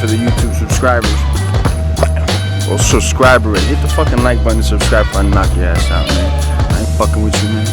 for the YouTube subscribers. Well, subscriber and hit the fucking like button, subscribe button, knock your ass out, man. I ain't fucking with you, man.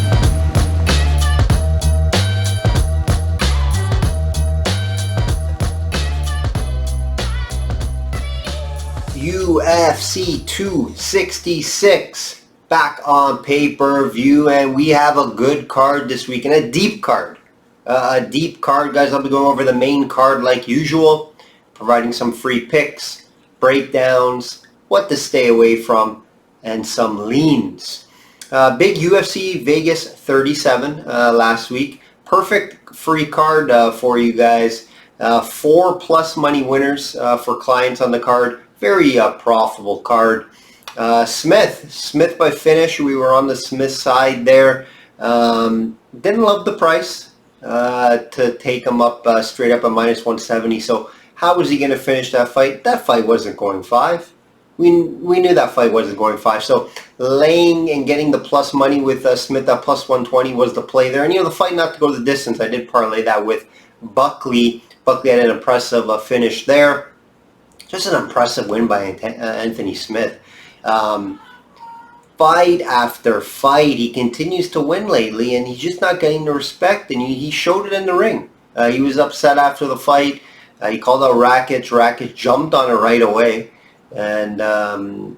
UFC 266 back on pay-per-view, and we have a good card this week and a deep card. Guys. I'll be going over the main card like usual, providing some free picks, breakdowns, what to stay away from, and some leans. Big UFC Vegas 37 last week. Perfect free card for you guys. 4 plus money winners for clients on the card. Very profitable card. Smith by finish. We were on the Smith side there. Didn't love the price to take him up straight up at minus 170. So how was he going to finish that fight? That fight wasn't going 5. We knew that fight wasn't going 5. So laying and getting the plus money with Smith at plus 120 was the play there. And the fight not to go the distance. I did parlay that with Buckley. Buckley had an impressive finish there. Just an impressive win by Anthony Smith. Fight after fight, he continues to win lately, and he's just not getting the respect, and he showed it in the ring. He was upset after the fight. He called out Rakic. Rakic jumped on it right away, and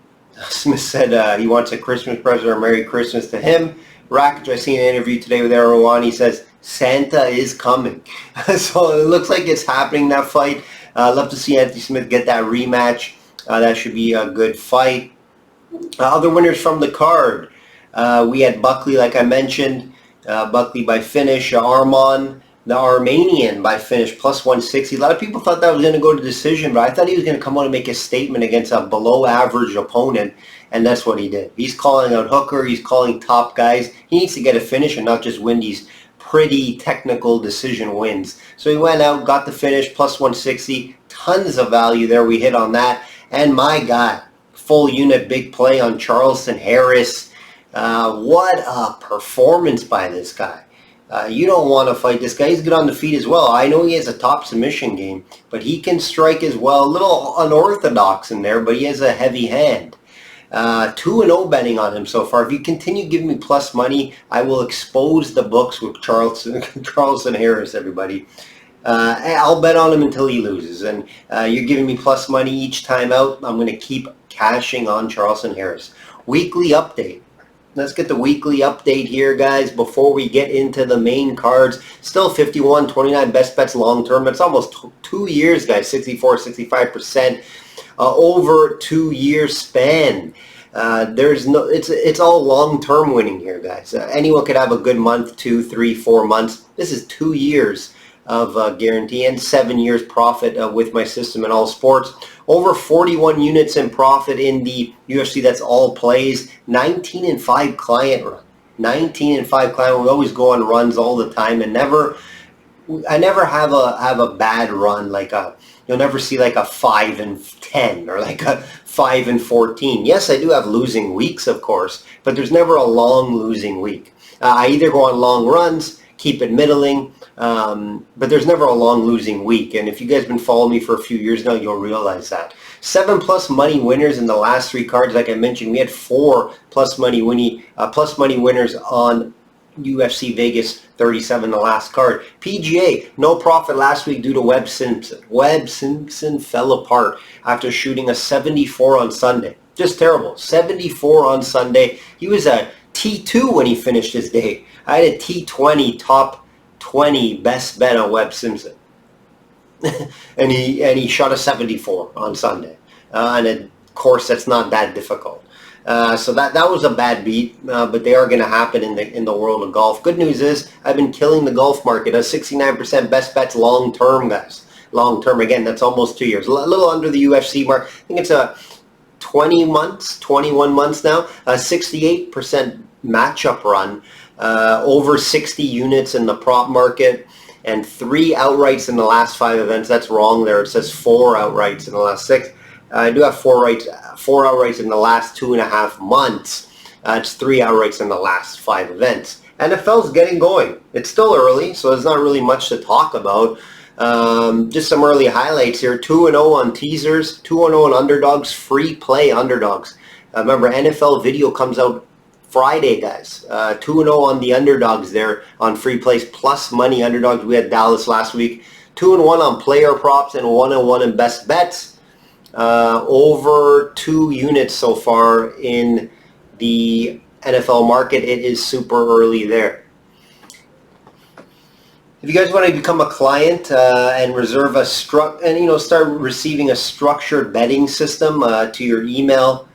Smith said he wants a Christmas present or Merry Christmas to him. Rakic, I seen an interview today with Erdogan. He says, Santa is coming. So it looks like it's happening, that fight. I'd love to see Anthony Smith get that rematch. That should be a good fight. Other winners from the card. We had Buckley, like I mentioned. Buckley by finish. Arman, the Armenian, by finish, plus 160. A lot of people thought that was going to go to decision, but I thought he was going to come out and make a statement against a below-average opponent, and that's what he did. He's calling out Hooker. He's calling top guys. He needs to get a finish and not just win these pretty technical decision wins. So he went out, got the finish, plus 160. Tons of value there. We hit on that. And my God, full unit big play on Charleston Harris. What a performance by this guy. You don't want to fight this guy. He's good on the feet as well. I know he has a top submission game, but he can strike as well. A little unorthodox in there, but he has a heavy hand. 2-0 betting on him so far. If you continue giving me plus money, I will expose the books with Charleston Harris, everybody. I'll bet on him until he loses. And you're giving me plus money each time out. I'm going to keep cashing on Charleston Harris. Weekly update. Let's get the weekly update here, guys, before we get into the main cards. Still 51-29 best bets long term. It's almost 2 years, guys. 64-65%. Over 2 year span. It's all long-term winning here, guys. Anyone could have a good month, 2, 3, 4 months. This is 2 years of guarantee and 7 years profit with my system in all sports. Over 41 units in profit in the UFC. That's all plays. 19-5 client run. 19-5 client. We always go on runs all the time, and I never have a bad run like a. You'll never see like a 5-10 or like a 5-14. Yes, I do have losing weeks, of course, but there's never a long losing week. I either go on long runs, keep it middling, but there's never a long losing week. And if you guys have been following me for a few years now, you'll realize that. 7 plus money winners in the last 3 cards. Like I mentioned, we had 4 plus money winners on UFC Vegas 37, the last card. PGA, no profit last week due to Webb Simpson. Webb Simpson fell apart after shooting a 74 on Sunday. Just terrible. 74 on Sunday. He was a T2 when he finished his day. I had a T20 top 20 best bet on Webb Simpson. and he shot a 74 on Sunday. And of course, that's not that difficult. So that was a bad beat, but they are going to happen in the world of golf. Good news is I've been killing the golf market. A 69% best bets long term, guys. Long term, again, that's almost 2 years. A little under the UFC mark. I think it's a 21 months now. A 68% matchup run. Over 60 units in the prop market. And 3 outrights in the last 5 events. That's wrong there. It says 4 outrights in the last 6. I do have 4 outrights in the last 2.5 months. It's 3 outrights in the last 5 events. NFL's getting going. It's still early, so there's not really much to talk about. Just some early highlights here. 2-0 on teasers, 2-0 on underdogs, free play underdogs. Remember, NFL video comes out Friday, guys. 2-0 on the underdogs there on free plays plus money underdogs. We had Dallas last week. 2-1 on player props and 1-1 in best bets. Over 2 units so far in the NFL market. It is super early there. If you guys want to become a client and reserve a start receiving a structured betting system to your email,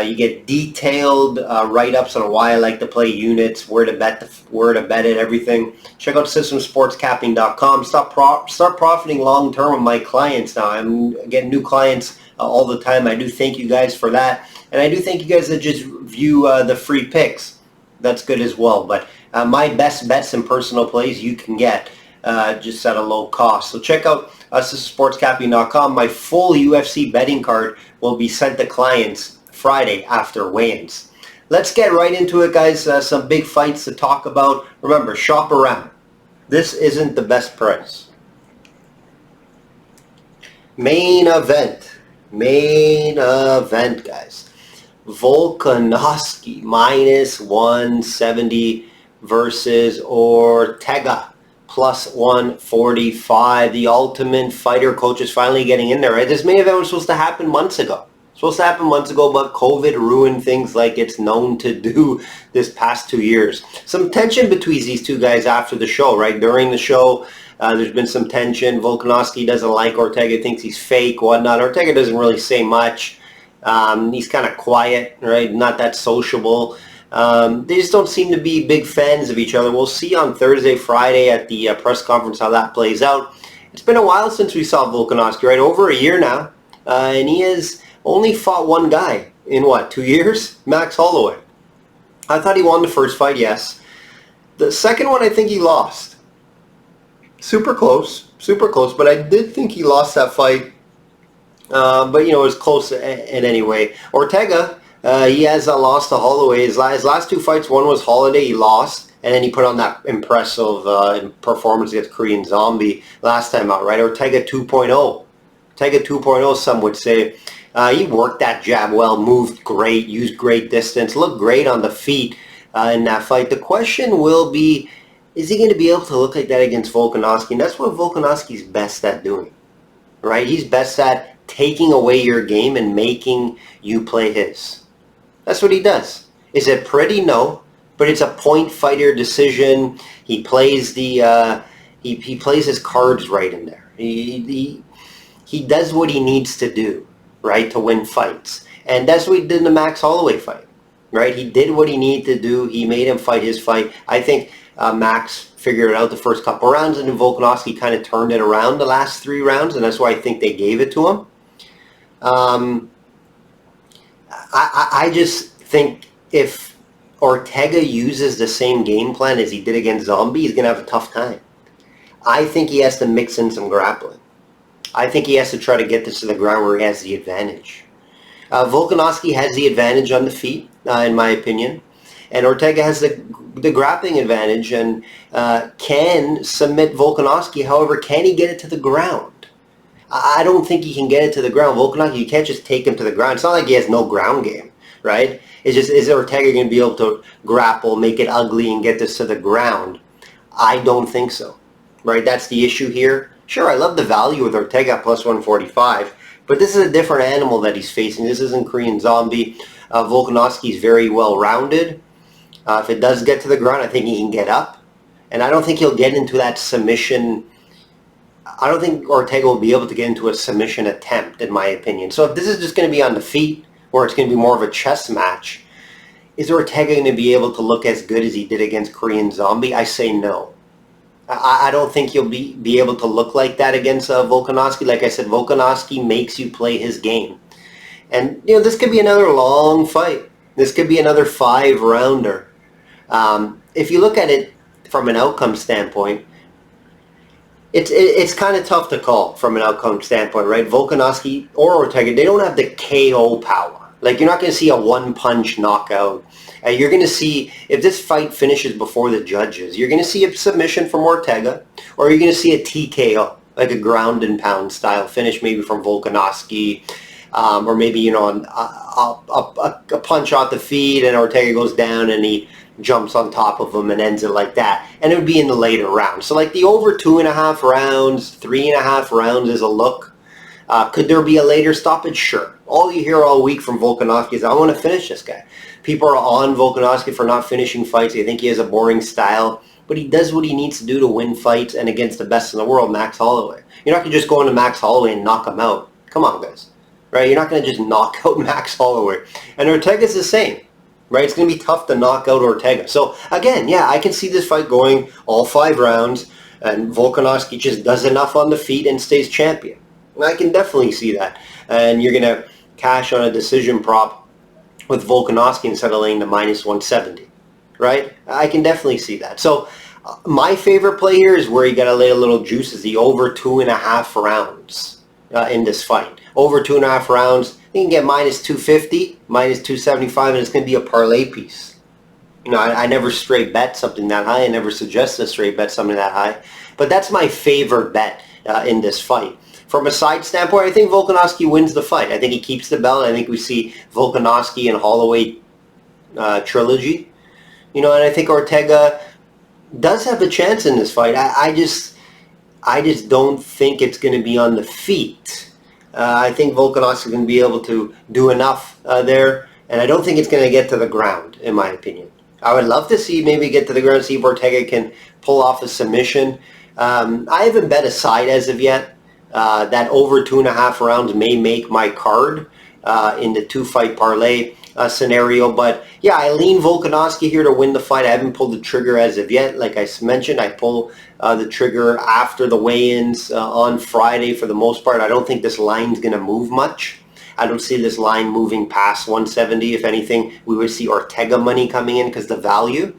you get detailed write-ups on why I like to play units, where to bet it, everything. Check out systemsportscapping.com. Start profiting long term with my clients now. I'm getting new clients all the time. I do thank you guys for that, and I do thank you guys that just view the free picks. That's good as well. But my best bets and personal plays you can get just at a low cost. So check out systemsportscapping.com. My full UFC betting card will be sent to clients Friday after weigh-ins. Let's get right into it, guys. Some big fights to talk about. Remember, shop around. This isn't the best price. Main event, guys. Volkanovski minus 170 versus Ortega plus 145. The Ultimate Fighter coach is finally getting in there, right? This main event was supposed to happen months ago. But COVID ruined things like it's known to do this past 2 years. Some tension between these two guys after the show, right? During the show, there's been some tension. Volkanovski doesn't like Ortega, thinks he's fake, whatnot. Ortega doesn't really say much. He's kind of quiet, right? Not that sociable. They just don't seem to be big fans of each other. We'll see on Thursday, Friday at the press conference how that plays out. It's been a while since we saw Volkanovski, right? Over a year now. And he has only fought one guy in, 2 years? Max Holloway. I thought he won the first fight, yes. The second one, I think he lost. Super close, but I did think he lost that fight. But, it was close in any way. Ortega, he has lost to Holloway. His last 2 fights, one was Holiday, he lost. And then he put on that impressive performance against Korean Zombie last time out, right? Ortega 2.0. Ortega 2.0, some would say. He worked that jab well, moved great, used great distance, looked great on the feet in that fight. The question will be, is he going to be able to look like that against Volkanovski? And that's what Volkanovski's best at doing, right? He's best at taking away your game and making you play his. That's what he does. Is it pretty? No. But it's a point fighter decision. He plays the he plays his cards right in there. He does what he needs to do, right, to win fights. And that's what he did in the Max Holloway fight, right? He did what he needed to do. He made him fight his fight. I think Max figured it out the first couple rounds, and then Volkanovski kind of turned it around the last 3 rounds, and that's why I think they gave it to him. I just think if Ortega uses the same game plan as he did against Zombie, he's going to have a tough time. I think he has to mix in some grappling. I think he has to try to get this to the ground where he has the advantage. Volkanovski has the advantage on the feet, in my opinion. And Ortega has the grappling advantage and can submit Volkanovski. However, can he get it to the ground? I don't think he can get it to the ground. Volkanovski, you can't just take him to the ground. It's not like he has no ground game, right? It's just, is Ortega going to be able to grapple, make it ugly, and get this to the ground? I don't think so, right? That's the issue here. Sure, I love the value with Ortega plus 145, but this is a different animal that he's facing. This isn't Korean Zombie. Volkanovski is very well-rounded. If it does get to the ground, I think he can get up. And I don't think he'll get into that submission. I don't think Ortega will be able to get into a submission attempt, in my opinion. So if this is just going to be on the feet, or it's going to be more of a chess match, is Ortega going to be able to look as good as he did against Korean Zombie? I say no. I don't think he'll be able to look like that against Volkanovski. Like I said, Volkanovski makes you play his game. And, this could be another long fight. This could be another 5-rounder. If you look at it from an outcome standpoint, it's kind of tough to call from an outcome standpoint, right? Volkanovski or Ortega, they don't have the KO power. Like, you're not going to see a one-punch knockout. You're going to see, if this fight finishes before the judges, you're going to see a submission from Ortega, or you're going to see a TKO, like a ground and pound style finish, maybe from Volkanovski, or maybe, you know, a punch off the feet and Ortega goes down and he jumps on top of him and ends it like that. And it would be in the later rounds. So like the over 2.5 rounds, 3.5 rounds is a look. Could there be a later stoppage? Sure. All you hear all week from Volkanovski is, I want to finish this guy. People are on Volkanovski for not finishing fights. They think he has a boring style. But he does what he needs to do to win fights, and against the best in the world, Max Holloway. You're not going to just go into Max Holloway and knock him out. Come on, guys. Right? You're not going to just knock out Max Holloway. And Ortega's the same. Right? It's going to be tough to knock out Ortega. So, again, yeah, I can see this fight going all 5 rounds, and Volkanovski just does enough on the feet and stays champion. And I can definitely see that. And you're going to cash on a decision prop with Volkanovski instead of laying the minus 170. Right? I can definitely see that. So my favorite play here is where you got to lay a little juice is the over 2.5 rounds in this fight. Over 2.5 rounds, you can get minus 250, minus 275, and it's going to be a parlay piece. You know, I never straight bet something that high. I never suggest a straight bet something that high. But that's my favorite bet in this fight. From a side standpoint, I think Volkanovski wins the fight. I think he keeps the belt. I think we see Volkanovski and Holloway trilogy. You know, and I think Ortega does have a chance in this fight. I just don't think it's going to be on the feet. I think Volkanovski is going to be able to do enough there, and I don't think it's going to get to the ground, in my opinion. I would love to see maybe get to the ground, see if Ortega can pull off a submission. I haven't bet a side as of yet. That over 2.5 rounds may make my card in the 2-fight parlay scenario, but yeah, I lean Volkanovski here to win the fight. I haven't pulled the trigger as of yet. Like I mentioned, I pull the trigger after the weigh-ins on Friday for the most part. I don't think this line's going to move much. I don't see this line moving past 170. If anything, we would see Ortega money coming in because the value.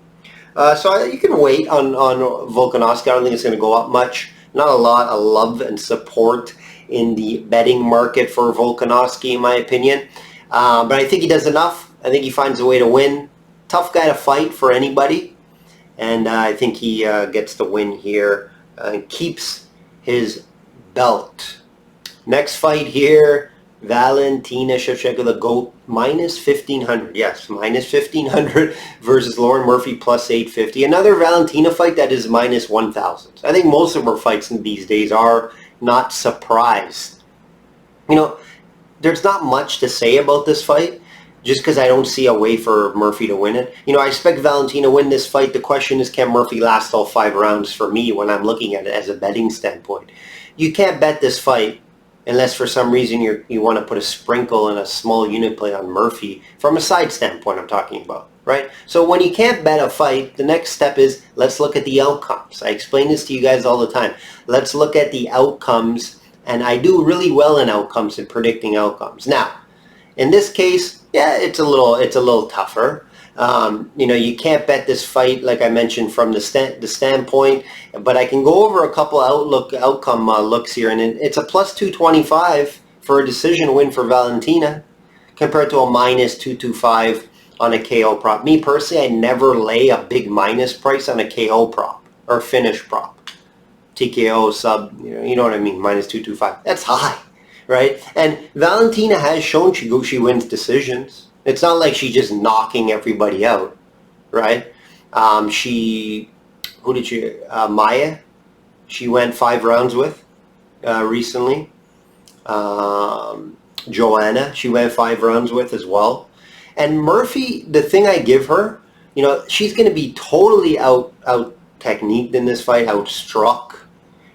So you can wait on Volkanovski. I don't think it's going to go up much. Not a lot of love and support in the betting market for Volkanovski, in my opinion. But I think he does enough. I think he finds a way to win. Tough guy to fight for anybody. And I think he gets the win here and keeps his belt. Next fight here, Valentina Shevchenko, the GOAT, minus 1,500. Yes, minus 1,500 versus Lauren Murphy, plus 850. Another Valentina fight that is minus 1,000. I think most of her fights in these days are not surprised. You know, there's not much to say about this fight just because I don't see a way for Murphy to win it. You know, I expect Valentina to win this fight. The question is, can Murphy last all 5 rounds for me when I'm looking at it as a betting standpoint? You can't bet this fight unless for some reason you want to put a sprinkle and a small unit play on Murphy from a side standpoint I'm talking about, right? So when you can't bet a fight, the next step is let's look at the outcomes. I explain this to you guys all the time. Let's look at the outcomes. And I do really well in outcomes and predicting outcomes. Now, in this case, yeah, it's a little tougher. You know, you can't bet this fight, like I mentioned, from the standpoint. But I can go over a couple outcome looks here, and it's a plus 225 for a decision win for Valentina, compared to a minus 225 on a KO prop. Me personally, I never lay a big minus price on a KO prop or finish prop. TKO sub, you know what I mean, minus 225. That's high, right? And Valentina has shown she wins decisions. It's not like she's just knocking everybody out, right? Maya, she went 5 rounds with recently. Joanna, she went 5 rounds with as well. And Murphy, the thing I give her, you know, she's going to be totally out techniqued in this fight, outstruck.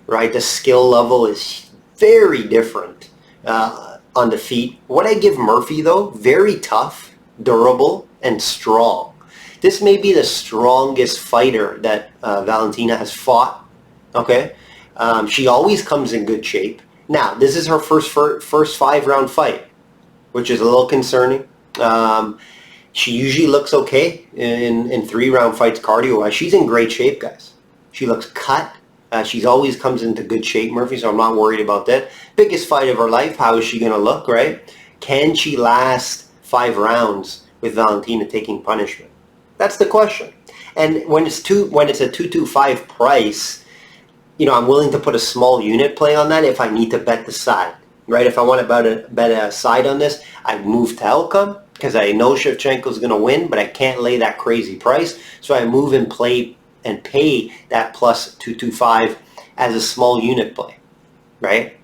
Right, the skill level is very different on the feet. What I give Murphy, though, very tough, durable, and strong. This may be the strongest fighter that Valentina has fought. Okay, she always comes in good shape. Now, this is her first 5-round fight, which is a little concerning. She usually looks okay in 3-round fights cardio-wise. She's in great shape, guys. She looks cut. She's always comes into good shape, Murphy, so I'm not worried about that. Biggest fight of her life, how is she going to look, right? Can she last 5 rounds with Valentina taking punishment? That's the question. And when it's a 225 price, I'm willing to put a small unit play on that if I need to bet the side, right? If I want to bet a side on this, I move to outcome because I know Shevchenko's going to win, but I can't lay that crazy price. So I move and play and pay that plus 225 as a small unit play, right?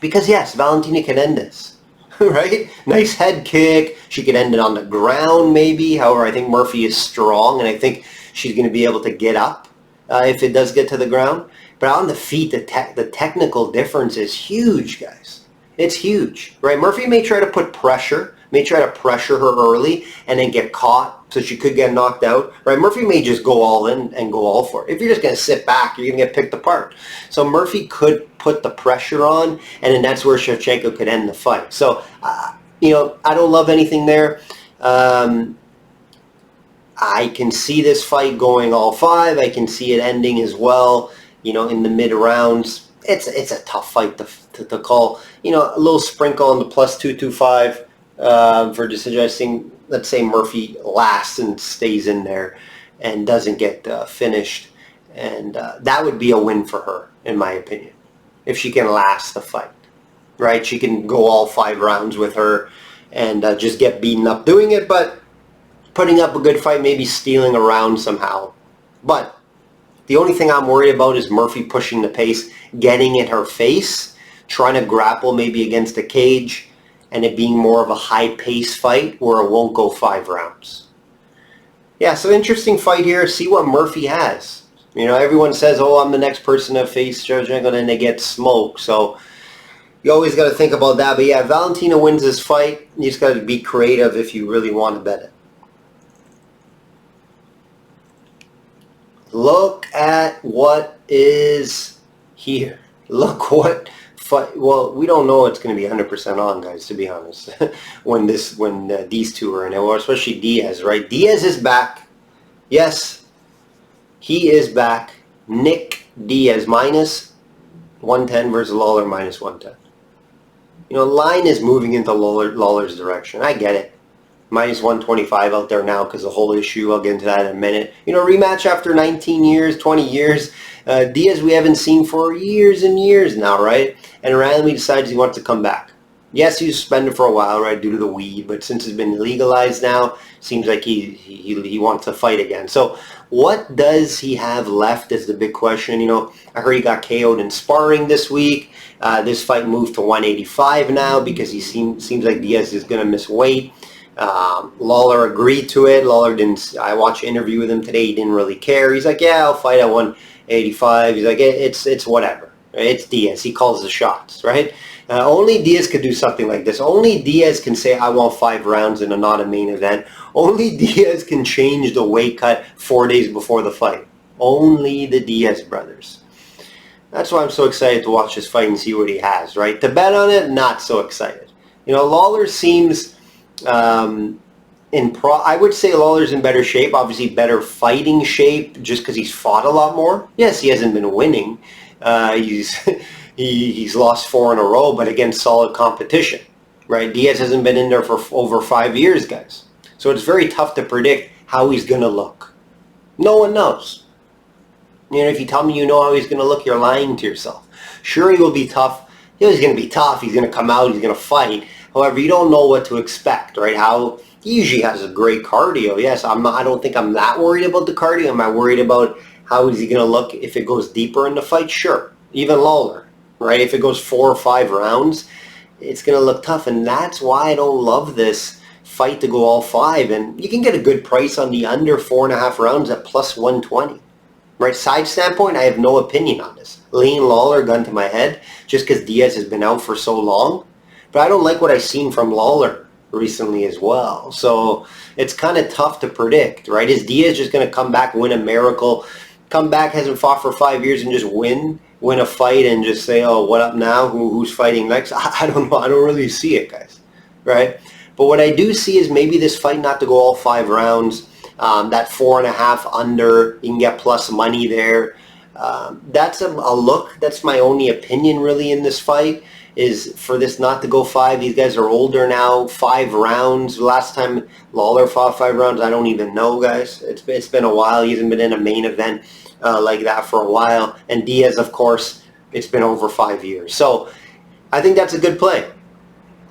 Because yes, Valentina can end this, right? Nice head kick. She could end it on the ground maybe. However, I think Murphy is strong, and I think she's going to be able to get up if it does get to the ground. But on the feet, the technical difference is huge, guys. It's huge, right? Murphy may try to put pressure, may try to pressure her early and then get caught so she could get knocked out, right? Murphy may just go all in and go all for it. If you're just going to sit back, you're going to get picked apart. So Murphy could put the pressure on, and then that's where Shevchenko could end the fight. So, I don't love anything there. I can see this fight going all 5. I can see it ending as well, in the mid rounds. It's a tough fight to call. A little sprinkle on the plus 225 for suggesting, let's say Murphy lasts and stays in there and doesn't get finished. And that would be a win for her, in my opinion, if she can last the fight, right? She can go all 5 rounds with her and just get beaten up doing it, but putting up a good fight, maybe stealing a round somehow. But the only thing I'm worried about is Murphy pushing the pace, getting in her face, trying to grapple maybe against the cage, and it being more of a high-pace fight where it won't go 5 rounds. Yeah, so interesting fight here. See what Murphy has. Everyone says, oh, I'm the next person to face Shevchenko, and then they get smoked. So you always got to think about that. But yeah, Valentina wins this fight. You just got to be creative if you really want to bet it. Look at what is here. Look what fight. Well, we don't know it's going to be 100% on, guys, to be honest, when these two are in it, or especially Diaz, right? Diaz is back. Yes, he is back. Nick Diaz minus 110 versus Lawler minus 110. Line is moving into Lawler's direction. I get it. Minus 125 out there now because the whole issue. I'll get into that in a minute. Rematch after 19 years, 20 years. Diaz we haven't seen for years and years now, right? And randomly decides he wants to come back. Yes, he was suspended for a while, right, due to the weed, but since it's been legalized now, seems like he wants to fight again. So what does he have left is the big question. I heard he got KO'd in sparring this week. This fight moved to 185 now because he seems like Diaz is going to miss weight. Lawler agreed to it. Lawler didn't. I watched an interview with him today. He didn't really care. He's like, yeah, I'll fight at 185. He's like, it's whatever. It's Diaz. He calls the shots, right? Only Diaz could do something like this. Only Diaz can say, I want 5 rounds in not a main event. Only Diaz can change the weight cut 4 days before the fight. Only the Diaz brothers. That's why I'm so excited to watch this fight and see what he has, right? To bet on it, not so excited. Lawler seems... I would say Lawler's in better shape, obviously better fighting shape, just because he's fought a lot more. Yes, he hasn't been winning. He's lost 4 in a row, but against solid competition, right? Diaz hasn't been in there for over 5 years, guys. So it's very tough to predict how he's going to look. No one knows. If you tell me you know how he's going to look, you're lying to yourself. Sure, he will be tough. He's going to be tough. He's going to come out. He's going to fight. However, you don't know what to expect, right? He usually has a great cardio. Yes, I don't think I'm that worried about the cardio. Am I worried about how is he going to look if it goes deeper in the fight? Sure. Even Lawler, right? If it goes 4 or 5 rounds, it's going to look tough. And that's why I don't love this fight to go all 5. And you can get a good price on the under 4.5 rounds at plus 120. Right, side standpoint, I have no opinion on this. Lean Lawler, gun to my head, just because Diaz has been out for so long. But I don't like what I've seen from Lawler recently as well. So it's kind of tough to predict, right? Is Diaz just going to come back, win a miracle, come back, hasn't fought for 5 years, and just win a fight and just say, oh, what up now? Who's fighting next? I don't know. I don't really see it, guys, right? But what I do see is maybe this fight not to go all 5 rounds. That 4.5 under, you can get plus money there. That's a look. That's my only opinion really in this fight. is for this not to go 5. These guys are older now. 5 rounds. Last time Lawler fought 5 rounds, I don't even know, guys. It's been a while. He hasn't been in a main event like that for a while. And Diaz, of course, it's been over 5 years. So I think that's a good play.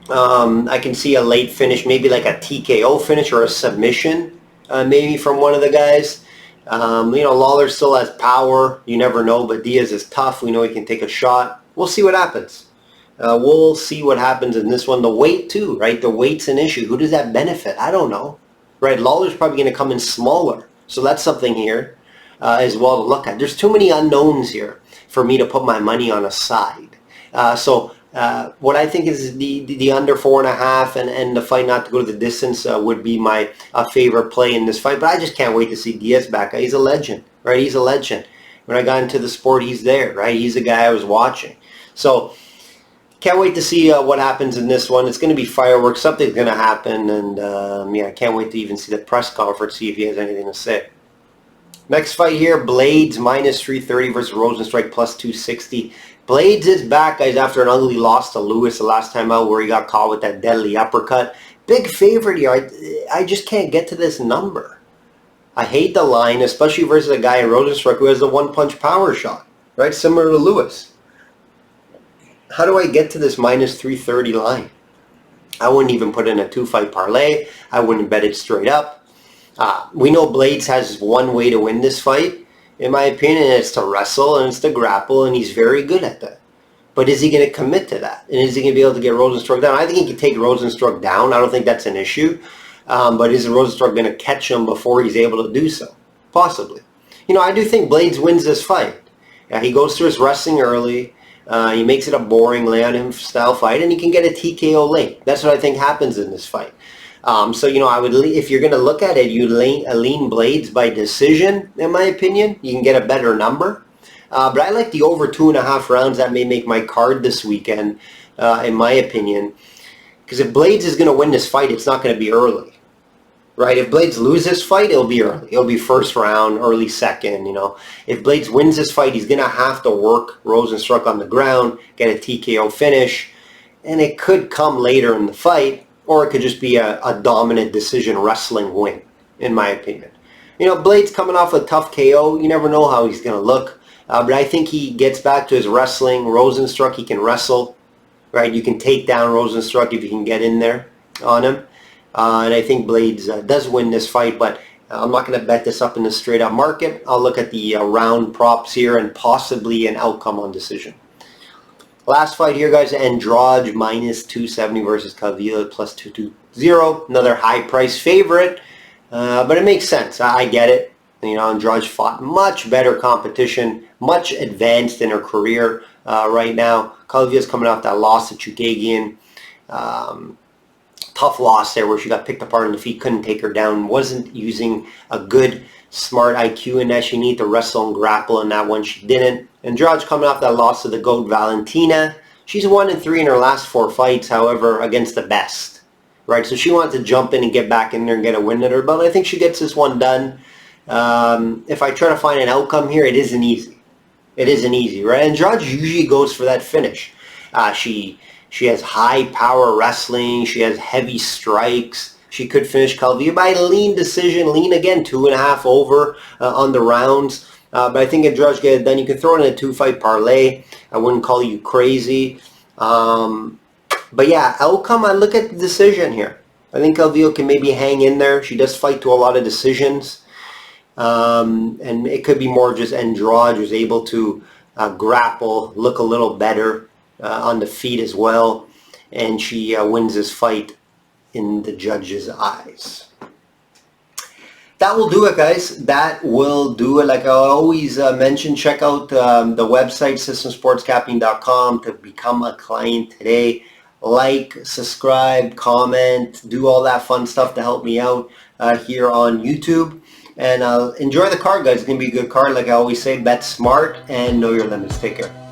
I can see a late finish, maybe like a TKO finish or a submission, maybe from one of the guys. Lawler still has power. You never know, but Diaz is tough. We know he can take a shot. We'll see what happens. We'll see what happens in this one. The weight too, right? The weight's an issue. Who does that benefit? I don't know, right? Lawler's probably going to come in smaller. So that's something here as well to look at. There's too many unknowns here for me to put my money on a side. What I think is the under 4.5 and the fight not to go to the distance would be my favorite play in this fight. But I just can't wait to see Diaz back. He's a legend, right? He's a legend. When I got into the sport, he's there, right? He's the guy I was watching. So can't wait to see what happens in this one. It's going to be fireworks. Something's going to happen. And I can't wait to even see the press conference, see if he has anything to say. Next fight here, Blades minus 330 versus Rosenstrike plus 260. Blades is back, guys, after an ugly loss to Lewis the last time out where he got caught with that deadly uppercut. Big favorite here. I just can't get to this number. I hate the line, especially versus a guy in Rosenstrike who has a one-punch power shot, right? Similar to Lewis. How do I get to this minus 330 line? I wouldn't even put in a 2-fight parlay. I wouldn't bet it straight up. We know Blades has one way to win this fight, in my opinion, and it's to wrestle and it's to grapple, and he's very good at that. But is he going to commit to that? And is he going to be able to get Rosenstruck down? I think he can take Rosenstruck down. I don't think that's an issue. But is Rosenstruck going to catch him before he's able to do so? Possibly. I do think Blades wins this fight. He goes through his wrestling early. He makes it a boring lay-on-him style fight, and he can get a TKO late. That's what I think happens in this fight. I would, if you're going to look at it, you lean Blades by decision, in my opinion. You can get a better number. But I like the over 2.5 rounds. That may make my card this weekend, in my opinion. Because if Blades is going to win this fight, it's not going to be early. Right? If Blades loses this fight, it'll be early. It'll be first round, early second, If Blades wins this fight, he's going to have to work Rosenstruck on the ground, get a TKO finish, and it could come later in the fight, or it could just be a dominant decision wrestling win, in my opinion. Blades coming off a tough KO, you never know how he's going to look. But I think he gets back to his wrestling. Rosenstruck, he can wrestle, right? You can take down Rosenstruck if you can get in there on him. And I think Blades does win this fight, but I'm not going to bet this up in the straight-up market. I'll look at the round props here and possibly an outcome on decision. Last fight here, guys, Andrade minus 270 versus Calvillo plus 220. Another high-price favorite, but it makes sense. I get it. Andrade fought much better competition, much advanced in her career right now. Calvillo's coming off that loss to Chukagian. Tough loss there where she got picked apart on the feet, couldn't take her down, wasn't using a good, smart IQ in that. She needed to wrestle and grapple in that one. She didn't. Andrade's coming off that loss to the GOAT Valentina. She's 1-3 in her last 4 fights, however, against the best. Right, so she wants to jump in and get back in there and get a win at her belt. I think she gets this one done. If I try to find an outcome here, it isn't easy. It isn't easy, right? Andrade usually goes for that finish. She has high power wrestling. She has heavy strikes. She could finish Calvillo by lean decision. Lean again, 2.5 over on the rounds. But I think Andrade get it done. You can throw it in a 2-fight parlay. I wouldn't call you crazy. But yeah, outcome, I look at the decision here. I think Calvillo can maybe hang in there. She does fight to a lot of decisions. And it could be more just Andrade who's able to grapple, look a little better on the feet as well. And she wins this fight in the judge's eyes. That will do it, guys. That will do it. Like I always mention, check out the website, systemsportscapping.com, to become a client today. Like, subscribe, comment, do all that fun stuff to help me out here on YouTube. And enjoy the card, guys. It's going to be a good card. Like I always say, bet smart and know your limits. Take care.